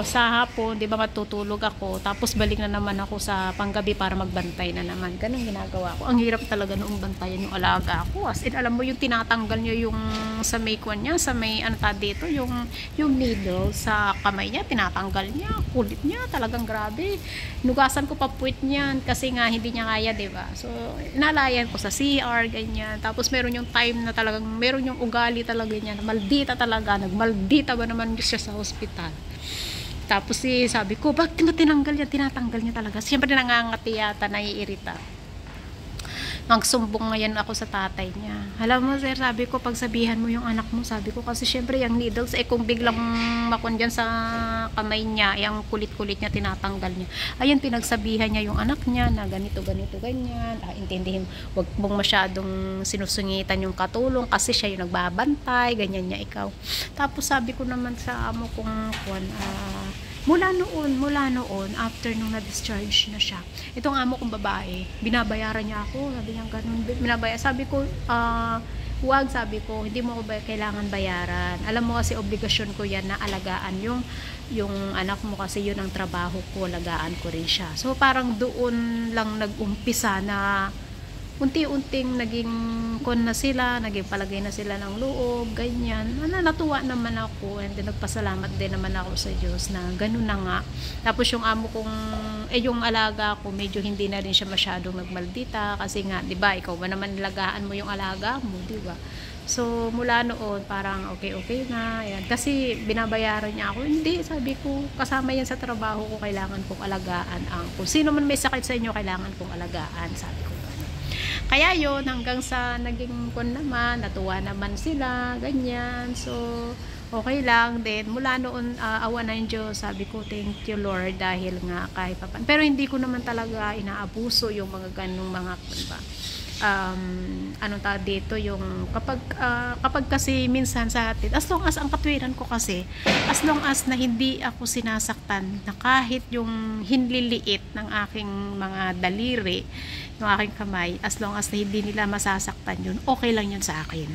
sa hapon, di ba matutulog ako, tapos balik na naman ako sa panggabi para magbantay na naman. Ganun ginagawa ko. Ang hirap talaga noong bantayan yung alaga ko. As in, alam mo yung tinatanggal niya yung sa may kwan niya, sa may dito, yung needle sa kamay niya, tinatanggal niya, kulit niya, talagang grabe. Nugasan ko pa puwit niyan kasi nga hindi niya kaya, di ba? So, inalayan ko sa CR, ganyan. Tapos meron yung time na talagang, meron yung ugali talaga niya, maldita talaga, nagmaldita ba naman siya sa hospital. Tapos sabi ko, bakit mo tinanggal yan? Tinatanggal niya talaga. Siyempre nangangati yata, naiirita. Magsumbong ngayon ako sa tatay niya. Alam mo sir, sabi ko, pagsabihan mo yung anak mo, sabi ko, kasi syempre yung needles, kung biglang makon dyan sa kamay niya, yung kulit-kulit niya, tinatanggal niya. Ayun, pinagsabihan niya yung anak niya na ganito, ganito, ganyan. Intindihin, wag mong masyadong sinusungitan yung katulong kasi siya yung nagbabantay, ganyan niya ikaw. Tapos sabi ko naman sa amo kong mula noon, after nung na-discharge na siya, itong amo kong babae, binabayaran niya ako, sabi niya ganun, sabi ko, huwag, sabi ko, hindi mo ko kailangan bayaran. Alam mo kasi obligasyon ko yan na alagaan yung anak mo kasi yun ang trabaho ko, alagaan ko rin siya. So parang doon lang nag-umpisa na unti-unting naging na sila, naging palagay na sila ng loob, ganyan. Natuwa naman ako, and then nagpasalamat din naman ako sa Diyos na ganun na nga. Tapos yung amo kong, yung alaga ko, medyo hindi na rin siya masyadong nagmaldita kasi nga, di ba, ikaw ba naman nilagaan mo yung alaga mo, di ba? So, mula noon, parang okay na, yan. Kasi binabayaran niya ako, hindi, sabi ko, kasama yan sa trabaho ko, kailangan kong alagaan kung sino man may sakit sa inyo, kailangan kong alagaan, sabi ko. Kaya yun, hanggang sa naging naman, natuwa naman sila, ganyan. So, okay lang din. Mula noon, awa na yung Diyos, sabi ko, thank you Lord, dahil nga kahit pa. Pero hindi ko naman talaga inaabuso yung mga ganung mga, ba? Anong tawag dito, yung kapag kasi minsan sa atin, as long as ang katwiran ko kasi, as long as na hindi ako sinasaktan, na kahit yung hinliliit ng aking mga daliri, yung aking kamay, as long as na hindi nila masasaktan yun, okay lang yun sa akin.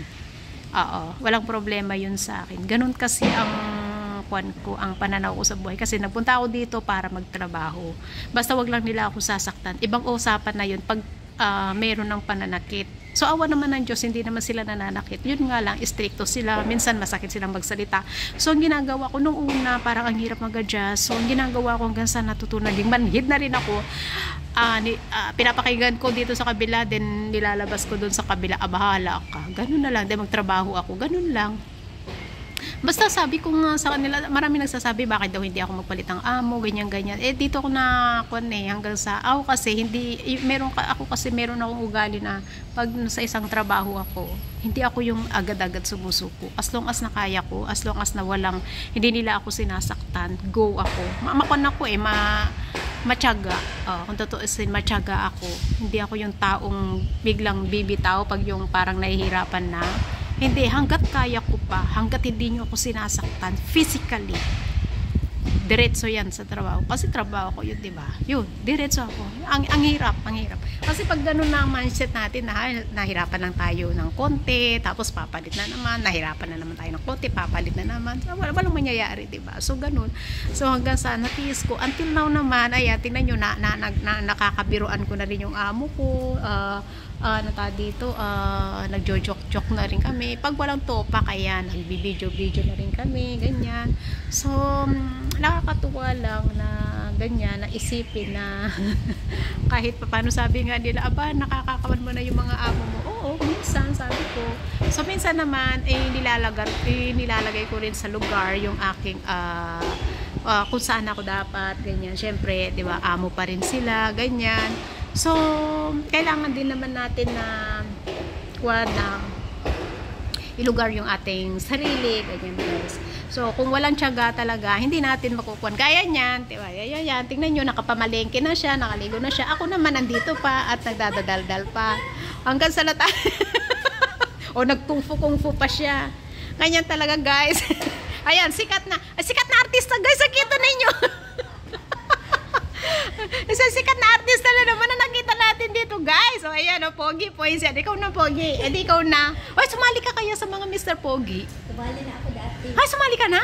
Oo, walang problema yun sa akin. Ganun kasi ang pananaw ko sa buhay, kasi nagpunta ako dito para magtrabaho. Basta wag lang nila ako sasaktan. Ibang usapan na yun pag meron ng pananakit. So awa naman ng Diyos, hindi naman sila nananakit. Yun nga lang, stricto sila, minsan masakit silang magsalita. So ang ginagawa ko nung una, parang ang hirap mag-adjust. So ang ginagawa ko hanggang sa natutunan, manhid na rin ako, pinapakinggan ko dito sa kabila, then nilalabas ko dun sa kabila, bahala ka, ganun na lang, then magtrabaho ako, ganun lang. Basta sabi ko nga sa kanila, marami nagsasabi bakit daw hindi ako magpalit ng amo, ganyan. Dito ko na hanggang sa kasi hindi ako kasi meron akong ugali na pag sa isang trabaho ako, hindi ako yung agad-agad sumusuko. As long as nakaya ko, as long as na hindi nila ako sinasaktan, go ako. Matyaga. Kung totoo matyaga ako. Hindi ako yung taong biglang bibitaw pag yung parang nahihirapan na. Hindi, hanggat kaya ko pa, hanggat hindi nyo ako sinasaktan physically, diretso yan sa trabaho. Kasi trabaho ko yun, diba? Yun, diretso ako. Ang hirap. Kasi pag ganun na ang mindset natin, nahirapan lang tayo ng konti, tapos papalit na naman, nahirapan na naman tayo ng konti, papalit na naman. So, walang mangyayari, diba? So, ganun. So, hanggang sa natiis ko, until now naman, tingnan nyo, nakakabiruan ko na rin yung amo ko, dito, nagjo-joke na rin kami. Pag walang topa, kaya nagbibideo-video na rin kami, ganyan. So, nakakatuwa lang na ganyan, na isipin na kahit paano, sabi nga nila, nakakakawan mo na yung mga amo mo. Oo, minsan, sabi ko. So, minsan naman, nilalagay ko rin sa lugar yung aking kung saan ako dapat, ganyan. Syempre, di ba, amo pa rin sila, ganyan. So, kailangan din naman natin na ilugar yung ating sarili, ganyan guys. So, kung walang tiyaga talaga, hindi natin makukuha. Kaya niyan, diba? Yan. Tingnan nyo, nakapamalengke na siya, nakaligo na siya. Ako naman nandito pa at nagdadaldal pa. Hanggang sa o nagkungfu-kungfu pa siya. Ganyan talaga guys. Ayan, sikat na artista guys, nakita ninyo. Isang sikat na artista na naman na nakita natin dito guys. O ayan, Pogi, Pogi. Ikaw na, Pogi. Ikaw na. Oy, sumali ka kaya sa mga Mr. Pogi? Sumali na ako dati. Ay, sumali ka na?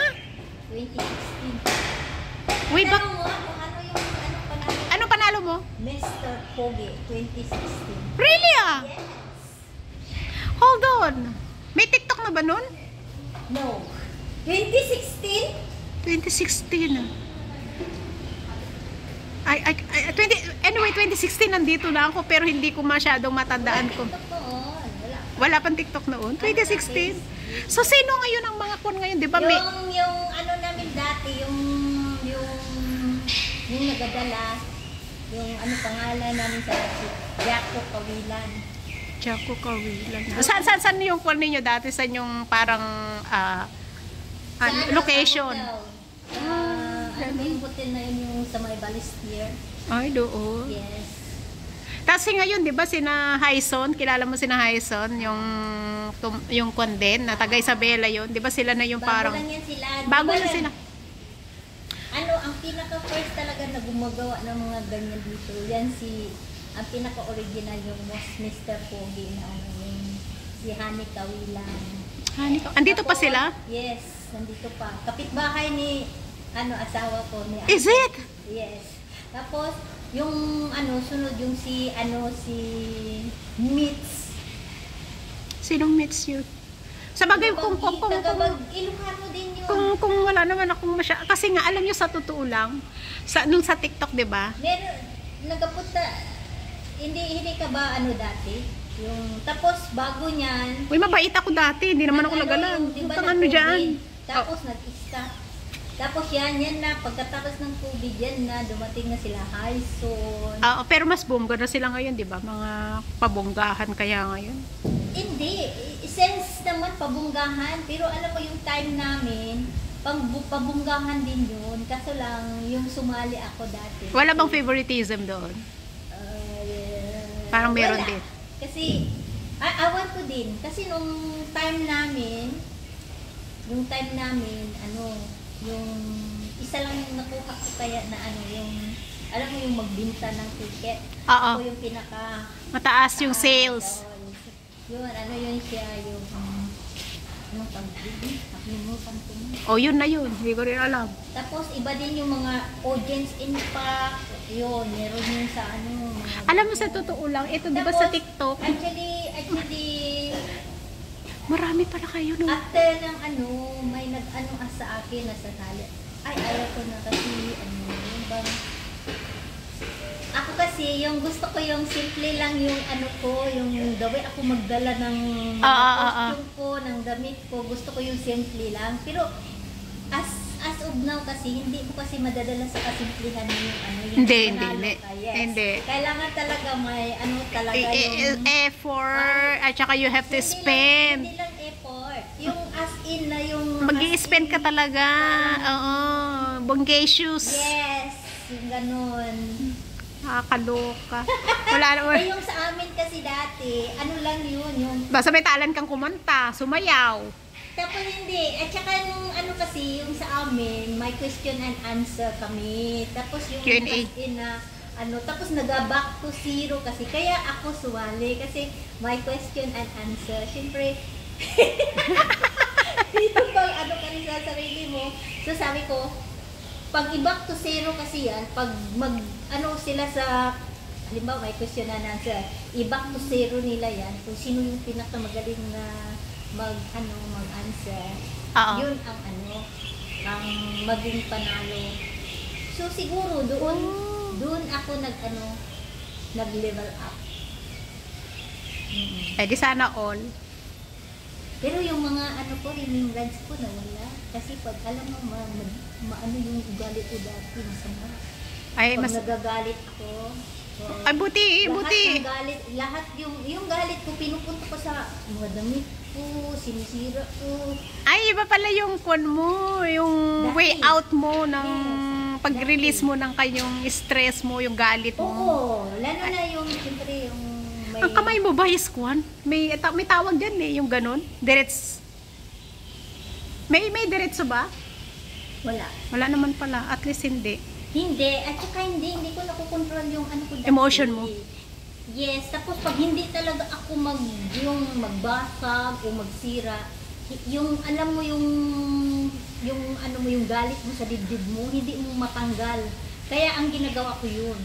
2016. Wait, Tanong mo kung panalo? Anong panalo mo? Mr. Pogi, 2016. Really Yes. Hold on. May TikTok na ba nun? No. 2016? 2016 Anyway, 2016 nandito na ako, pero hindi ko masyadong matandaan ko. Wala pang TikTok noon? 2016? So, sino ngayon ang mga kon ngayon? Di ba may... Yung ano namin dati, yung nagadala, yung ano pangalan namin sa Jaco Kawilan. Jaco Kawilan. Saan yung kwan ninyo dati? Saan yung parang location? Ano ba yung hotel na yun yung sa may Balestier? Ay, doon. Yes. Kasi ngayon, di ba, sina Hyson, kilala mo sina Hyson, yung kwan din, na taga Isabela yun. Di ba sila na yung parang... Bago lang yan sila. Bago Diba na sila. Ano, ang pinaka-first talaga na gumagawa ng mga ganyan dito, yan ang pinaka-original yung Mr. Pogi na ano, yung si Hani Kawilan. Andito pa sila? Yes, nandito pa. Kapitbahay ni asawa ko ni Is it? Yes. Tapos yung sunod yung si Mitz. Sinong meets you? Sa bagay, kung Ilocano din yun. kung wala naman akong kasi nga, alam nyo, sa totoo lang, nung sa TikTok, di ba? Meron, nagapunta, hindi ka ba dati? Tapos bago niyan, Uy, mabait ako dati, hindi naman ako nagalang. Diba, Huwag kang dyan. Tapos nag-stop. Tapos yan na, pagkatapos ng COVID, yan na, dumating na sila Hyson. Pero mas bongga na sila ngayon, di ba? Mga pabonggahan kaya ngayon. Hindi, sense naman pabunggahan, pero alam mo yung time namin, pabunggahan din yun. Kaso lang, yung sumali ako dati. Wala bang favoritism doon? Parang meron wala. din. Kasi, awan ko din. Kasi nung time namin, yung isa lang yung nakuha ko kaya na alam mo yung magbinta ng ticket. Oo. Ako yung Mataas yung sales. Yun, yun siya, yung pag-ibig, nakalimutan ko na. Yun na yun. Hindi ko rin alam. Tapos, iba din yung mga audience impact, yun, meron yung sa mga... Alam mo, sa totoo lang, ito di ba sa TikTok? Actually, Marami pala kayo, no? after ng may sa akin, nasa tali. Ay, ayaw ko na kasi, yung bang... Ako kasi, yung gusto ko yung simple lang yung yung the way ako magdala ng costume ko, ng damit ko, gusto ko yung simple lang. Pero, as of now kasi, hindi ko kasi madadala sa kasimplihan yung Hindi. Yes. Hindi. Kailangan talaga may talaga yung... Effort, at saka you have to spend. Hindi lang effort. Yung as in na yung... Mag-i-spend ka talaga. Oo. Bonggacious. Yes. Yung ganun. Nakakaloka. Wala naman. Yung sa amin kasi dati, lang yun, yung... Basta may talent kang kumanta, sumayaw. Tapos hindi. At saka nung kasi, yung sa amin, may question and answer kami. Tapos yung Q&A. Tapos nag-back to zero kasi. Kaya ako suwali kasi may question and answer. Siyempre, dito pang ka rin sa sarili mo. So sabi ko, pag i-back to zero kasi yan, pag sila sa, halimbawa may question and answer, i-back to zero nila yan, kung sino yung pinakamagaling na mag-answer, yun ang ang maging panalo. So siguro doon ako nag-level up. Di sana all. Pero yung mga remembrance ko nawala. Kasi pag alam mo, yung ugali ko dati, masama. Pag nagagalit ako, ay, buti. lahat yung galit ko, pinupunta ko sa mga damit ko, sinisira ko. Ay, iba pala yung yung Dati. way out mo ng pag-release Dati. mo ng kayong stress mo, yung galit mo. Oo, lalo na yung, siyempre, yung may... Ang kamay mo ba is kwan? May tawag dyan yung ganun. Direts. May diretso ba? Wala. Wala naman pala. At least hindi. Hindi. At saka hindi ko nakukontrol yung ko dati. Emotion mo. Yes. Tapos pag hindi talaga ako yung magbasag o magsira, yung alam mo yung galit mo sa dibdib mo, hindi mo matanggal. Kaya ang ginagawa ko yun.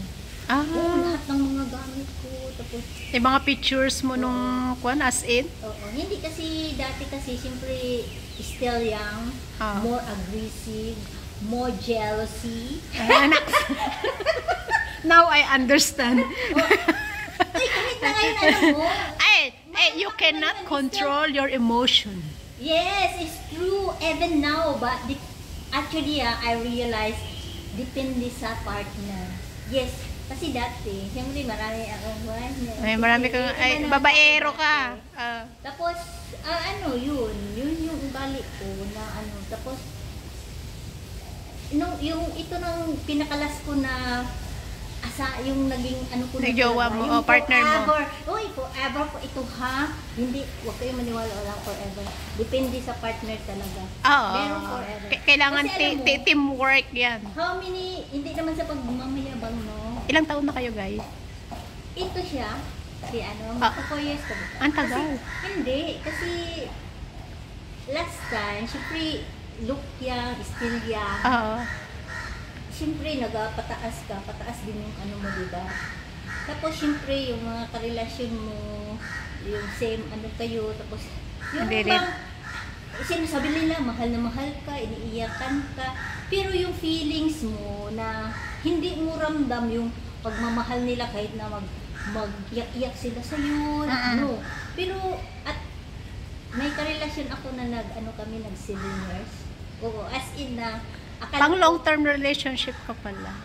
Oo, lahat ng mga gamit ko. Tapos, yung mga pictures mo nung as in? Oo. Hindi kasi, dati kasi, siyempre, still young, more aggressive, more jealousy. Now I understand. Ay, kahit na ngayon, alam mo. You cannot control your emotion. Yes, it's true. Even now, but actually, I realized, depende sa partner. Yes, Kasi dati, siyempre marami akong buwan. Ay, marami kang, ay, babaero ka. Tapos, ano, yun yung ugali ko na ano, tapos, yung ito nang pinakalas ko na yung naging ano ko na Nagjowa talaga, mo, yung partner mo. forever. Uy, forever po ito ha. Hindi, huwag kayong maniwala lang forever. Depende sa partner talaga. Oo. Pero forever. Kailangan Kasi alam mo, teamwork yan. how many, hindi naman sa pagmamayabang, no? Ilang taon na kayo, guys? Ito siya, si ano, Ah. 4 years ka ba? Ang tagal. Hindi, kasi last time, syempre, look young, still young. Oo. Siyempre, nagpataas ka, pataas din yung ano mo, diba? Tapos, siyempre, yung mga karelasyon mo, yung same ano kayo, tapos, yung Hindi rin. bang, sinasabi nila, mahal na mahal ka, iniiyakan ka, pero yung feelings mo na hindi mo ramdam yung pagmamahal nila kahit na mag-iyak sila sa'yo, no. Pero, at may karelasyon ako na kami, nag 7 years. Oo, as in na, Pang long-term relationship ka pala.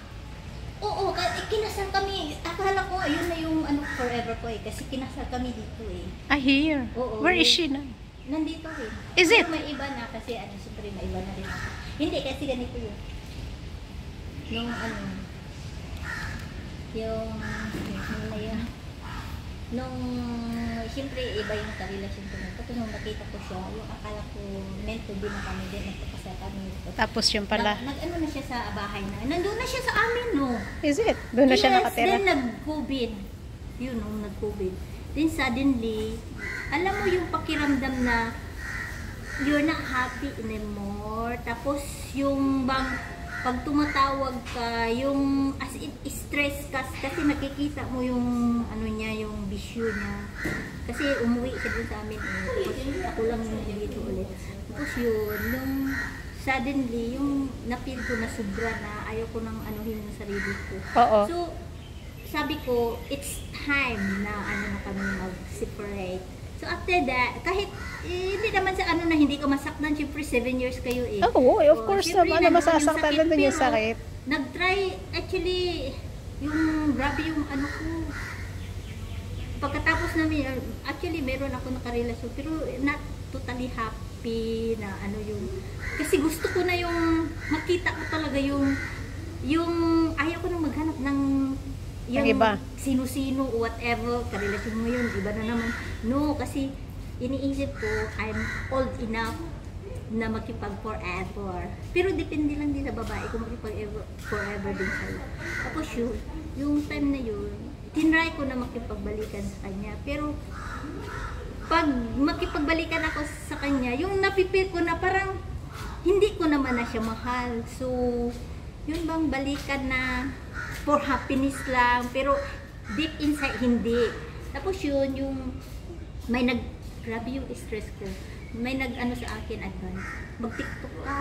Oo, kinasal kami. Akala ko, ayun na yung ano, forever ko eh. Kasi kinasal kami dito eh. Ah, here. Oo, Where is eh. she na? Nandito eh. Is it? Pero may iba na kasi ano, siyempre may iba na rin ako. Hindi, kasi ganito yun. Nung ano, yung siyempre iba yung karelasyon ko na. Tapos nung nakita ko siya, yung akala ko meant to be na kami din, nagpapasal kami. Tapos yun pala. Nag-ano na siya sa bahay na. Nandun na siya sa amin, no? Is it? Doon na siya nakatira? Then nag-COVID. Yun, nung nag-COVID. Then suddenly, alam mo yung pakiramdam na you're not happy anymore. Tapos yung bang pag tumatawag ka, yung as in stress ka kasi nakikita mo yung ano niya, yung bisyo niya. Kasi umuwi siya dun sa amin eh. Tapos ako lang yung dito ulit. Tapos yun, nung suddenly, yung na-feel ko na sobra na ayaw ko nang anuhin yung sarili ko. Oo. So, sabi ko, it's time na ano na kami mag-separate. So after that, kahit hindi naman sa ano na hindi ka masaktan, syempre 7 years kayo eh. Oo, of course syempre, naman na nandun masasaktan yung nandun yung pero sakit. Nag-try, actually, yung grabe yung ano ko. Pagkatapos namin, actually meron ako nakarelasyon, pero not totally happy na ano yung, kasi gusto ko na yung, makita ko talaga yung ayaw ko nang maghanap ng yung iba. sino-sino, whatever, karelasyon mo yun, iba na naman. No, kasi iniisip ko, I'm old enough na makipag-forever. Pero depende lang din sa babae kung makipag-forever din sa'yo. Tapos yun, yung time na yun, tinry ko na makipagbalikan sa kanya. Pero pag makipagbalikan ako sa kanya, yung napipil ko na parang hindi ko naman na siya mahal. So, yun bang balikan na for happiness lang, pero deep inside hindi. Tapos yun, yung may grabe yung stress ko. May nag-ano sa akin advice, mag-TikTok ka.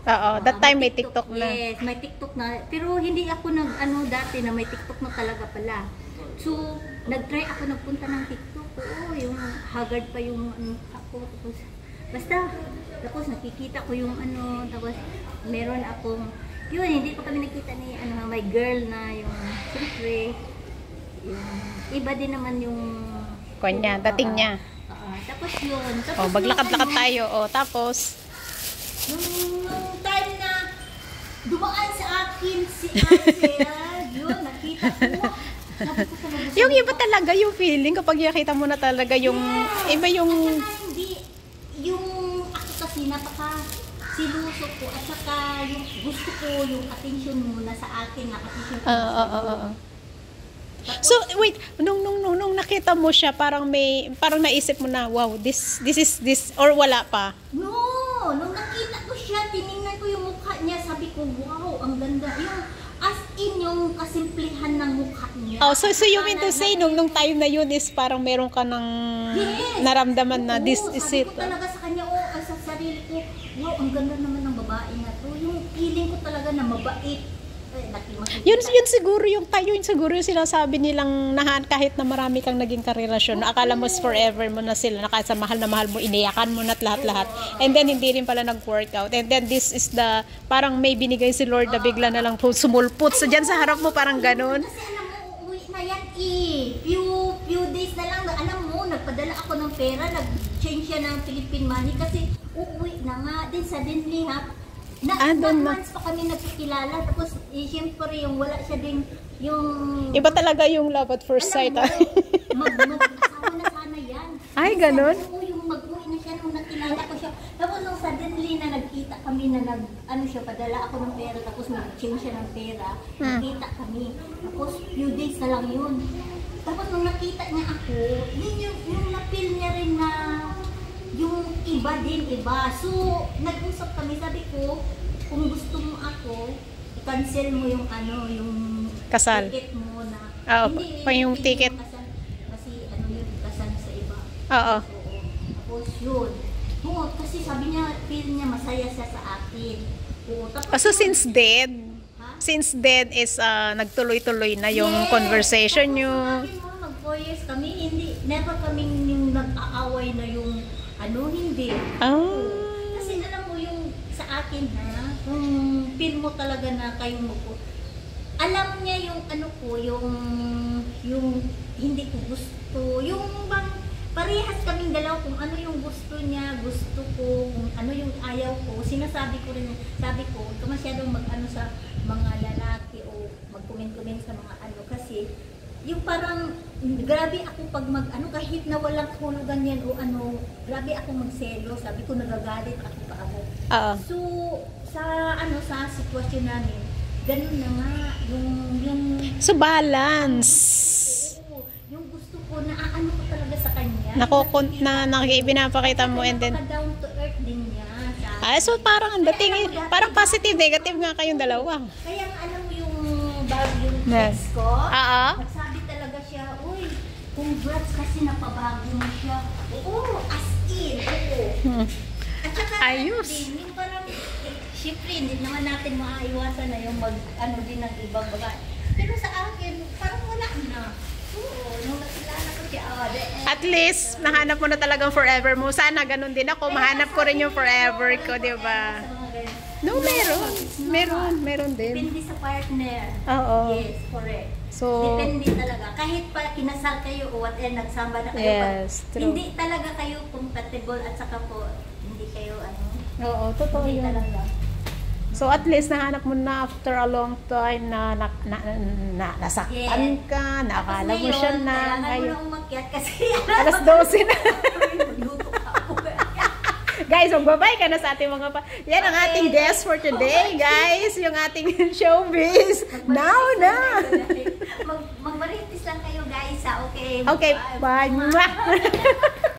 Oo, that time may TikTok na. Yes, may TikTok na. Pero hindi ako nag-ano dati na may TikTok na talaga pala. So, nag-try ako nagpunta ng TikTok. Oo, yung haggard pa yung ano ako. Tapos, tapos nakikita ko yung ano, tapos meron akong yun, hindi pa kami nakita ni my girl na yung siyempre yung iba din naman yung Kanya, dating niya. Tapos yun. Tapos Maglakad-lakad tayo. Tapos nung time na dumaan sa akin si Ansel, yun, nakita ko. Sabi ko talaga, yung iba talaga yung feeling kapag nakita mo na talaga yung iba yung at saka hindi, yung ako kasi siluso ko at saka yung gusto ko yung attention mo na sa akin, attention ko So wait, nung nakita mo siya, parang naisip mo na, wow, this is or wala pa? No, nung nakita ko siya, tiningnan ko yung mukha niya, sabi ko, wow, ang ganda. Yung as in yung kasimplihan ng mukha niya. Oh, so you mean to say nung time na yun is parang meron ka ng naramdaman na this is it. Sabi ko talaga sa kanya, sa sarili ko, wow, ang ganda naman ng babae na to. Yung feeling ko talaga na mabait. Yun siguro yung tayo, yun siguro yung sinasabi nilang kahit na marami kang naging karelasyon, akala mo forever mo na sila, na kahit sa mahal na mahal mo, iniyakan mo na at lahat-lahat. And then, hindi rin pala nag-workout. And then, this is the, parang may binigay si Lord na bigla na lang sumulpot. So, dyan sa harap mo, parang ganun. Kasi alam mo, uuwi na yan few days na lang, alam mo, nagpadala ako ng pera, nag-change siya ng Philippine money kasi uuwi na nga. Then suddenly months pa kami nagkikilala, tapos siyempre yung wala siya din yung... Iba talaga yung love at first sight. Mag-asawa na sana yan. Ay, ganun? Oo, yung mag-uwi na siya nung nakilala ko siya. Tapos nung suddenly na nagkita kami na padala ako ng pera, tapos mag-change siya ng pera, nagkita kami. Tapos few days na lang yun. Tapos nung nakita niya ako, yun yung na-feel niya rin na yung iba. So, nag-usap kami, sabi ko, kung gusto mo ako, i-cancel mo yung kasal. Ticket mo na. Hindi, yung ticket. Kasal, kasi yung kasal sa iba. Oo. Tapos yun. Oo, kasi sabi niya, feel niya masaya siya sa akin. Oo, tapos So, since dead is nagtuloy-tuloy na yung conversation nyo. Mag 4 years kami, never kaming yung nag-aaway na yung hindi. Kasi alam mo yung sa akin kung feel mo talaga na kayong alam niya yung yung hindi ko gusto, yung bang parehas kaming dalawa kung ano yung gusto niya, gusto ko, kung ano yung ayaw ko, sinasabi ko rin, sabi ko, huwag ka masyadong sa mga lalaki o mag-comment sa mga kasi yung parang grabe ako pag kahit na walang hulugan yan o grabe ako magselo, sabi ko nagagalit ako kaagad. So sa sitwasyon namin, ganun na nga yung so balance. Yung gusto ko na ko talaga sa kanya. Pinapakita mo and then down to earth din niya. so parang dating parang positive negative nga kayong dalawa. Kaya nga alam mo yung text ko? Nagsabi talaga siya, uy, congrats kasi napabago mo siya. Oo, as in. Oo. At saka ayos. Yung parang, syempre, hindi naman natin maaiwasan na yung din ng ibang bagay. Pero sa akin, parang wala na. Oo, nung nakilala ko siya, at least, nahanap mo na talagang forever mo. Sana ganun din ako. Mahanap ko rin yung forever ko, di ba? No, meron din. Depende sa partner. Oo. Yes, correct. So, depende talaga. Kahit pa kinasal kayo o whatever, nagsamba na kayo. Yes, true. Hindi talaga kayo compatible at saka po, hindi kayo Oo, totoo hindi yun. talaga. So at least nahanap mo na after a long time na nasaktan ka, na akala mo siya na. Kailangan mo na umakyat kasi alas 12 na. Magluto ka ako. Guys, magbabay ka na sa ating mga yan ang ating guest for today, guys. Yung ating showbiz. Now na. Magmaritis lang kayo, guys. Okay. Okay, bye.